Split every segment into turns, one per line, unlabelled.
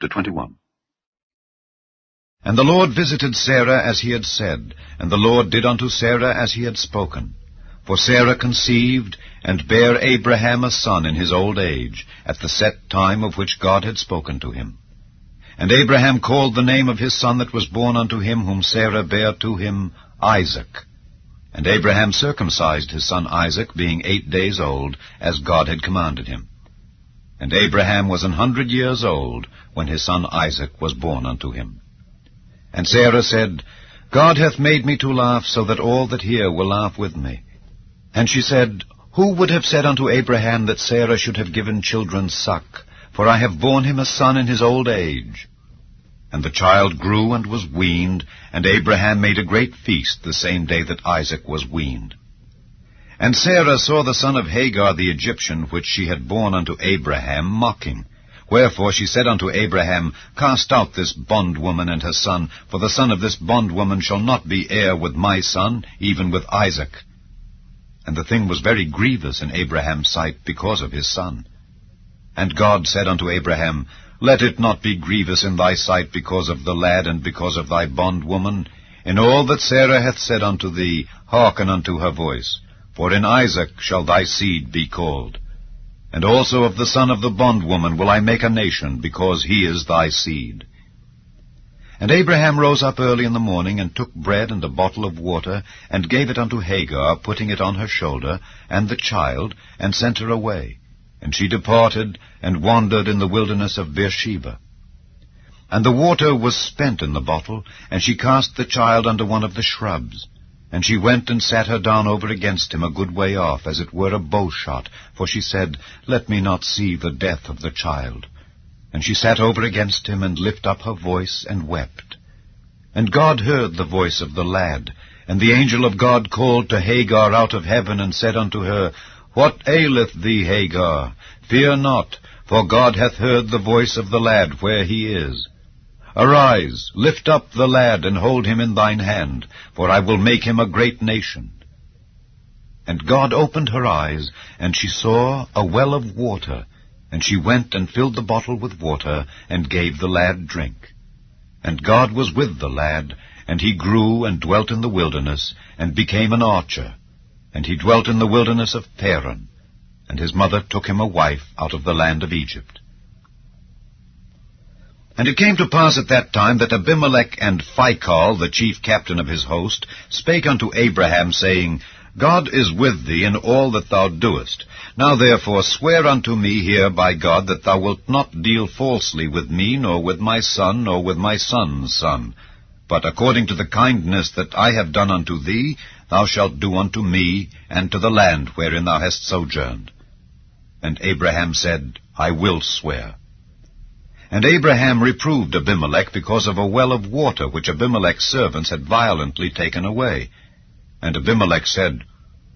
21. And the Lord visited Sarah as he had said, and the Lord did unto Sarah as he had spoken. For Sarah conceived, and bare Abraham a son in his old age, at the set time of which God had spoken to him. And Abraham called the name of his son that was born unto him, whom Sarah bare to him, Isaac. And Abraham circumcised his son Isaac, being 8 days old, as God had commanded him. And Abraham was 100 years old, when his son Isaac was born unto him. And Sarah said, God hath made me to laugh, so that all that hear will laugh with me. And she said, Who would have said unto Abraham that Sarah should have given children suck? For I have borne him a son in his old age. And the child grew and was weaned, and Abraham made a great feast the same day that Isaac was weaned. And Sarah saw the son of Hagar the Egyptian, which she had borne unto Abraham, mocking. Wherefore she said unto Abraham, Cast out this bondwoman and her son, for the son of this bondwoman shall not be heir with my son, even with Isaac. And the thing was very grievous in Abraham's sight because of his son. And God said unto Abraham, Let it not be grievous in thy sight because of the lad and because of thy bondwoman. In all that Sarah hath said unto thee, hearken unto her voice. For in Isaac shall thy seed be called. And also of the son of the bondwoman will I make a nation, because he is thy seed. And Abraham rose up early in the morning, and took bread and a bottle of water, and gave it unto Hagar, putting it on her shoulder, and the child, and sent her away. And she departed, and wandered in the wilderness of Beersheba. And the water was spent in the bottle, and she cast the child under one of the shrubs. And she went and sat her down over against him a good way off, as it were a bowshot, for she said, Let me not see the death of the child. And she sat over against him, and lift up her voice, and wept. And God heard the voice of the lad, and the angel of God called to Hagar out of heaven, and said unto her, What aileth thee, Hagar? Fear not, for God hath heard the voice of the lad where he is. Arise, lift up the lad, and hold him in thine hand, for I will make him a great nation. And God opened her eyes, and she saw a well of water, and she went and filled the bottle with water, and gave the lad drink. And God was with the lad, and he grew and dwelt in the wilderness, and became an archer. And he dwelt in the wilderness of Paran, and his mother took him a wife out of the land of Egypt. And it came to pass at that time that Abimelech and Phicol, the chief captain of his host, spake unto Abraham, saying, God is with thee in all that thou doest. Now therefore swear unto me here by God that thou wilt not deal falsely with me, nor with my son, nor with my son's son. But according to the kindness that I have done unto thee, thou shalt do unto me, and to the land wherein thou hast sojourned. And Abraham said, I will swear. And Abraham reproved Abimelech because of a well of water which Abimelech's servants had violently taken away. And Abimelech said,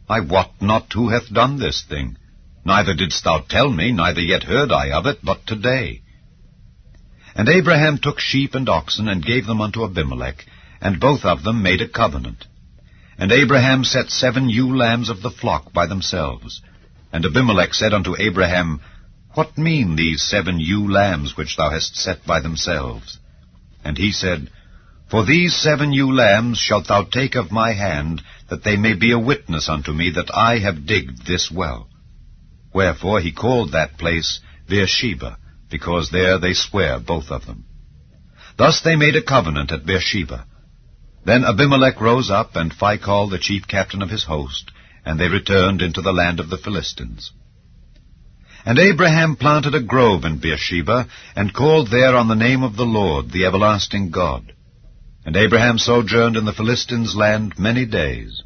I wot not who hath done this thing. Neither didst thou tell me, neither yet heard I of it, but today. And Abraham took sheep and oxen, and gave them unto Abimelech, and both of them made a covenant. And Abraham set 7 ewe lambs of the flock by themselves. And Abimelech said unto Abraham, What mean these 7 ewe lambs which thou hast set by themselves? And he said, For these 7 ewe lambs shalt thou take of my hand, that they may be a witness unto me that I have digged this well. Wherefore he called that place Beersheba, because there they sware both of them. Thus they made a covenant at Beersheba. Then Abimelech rose up, and Phicol the chief captain of his host, and they returned into the land of the Philistines. And Abraham planted a grove in Beersheba, and called there on the name of the Lord, the everlasting God. And Abraham sojourned in the Philistines' land many days.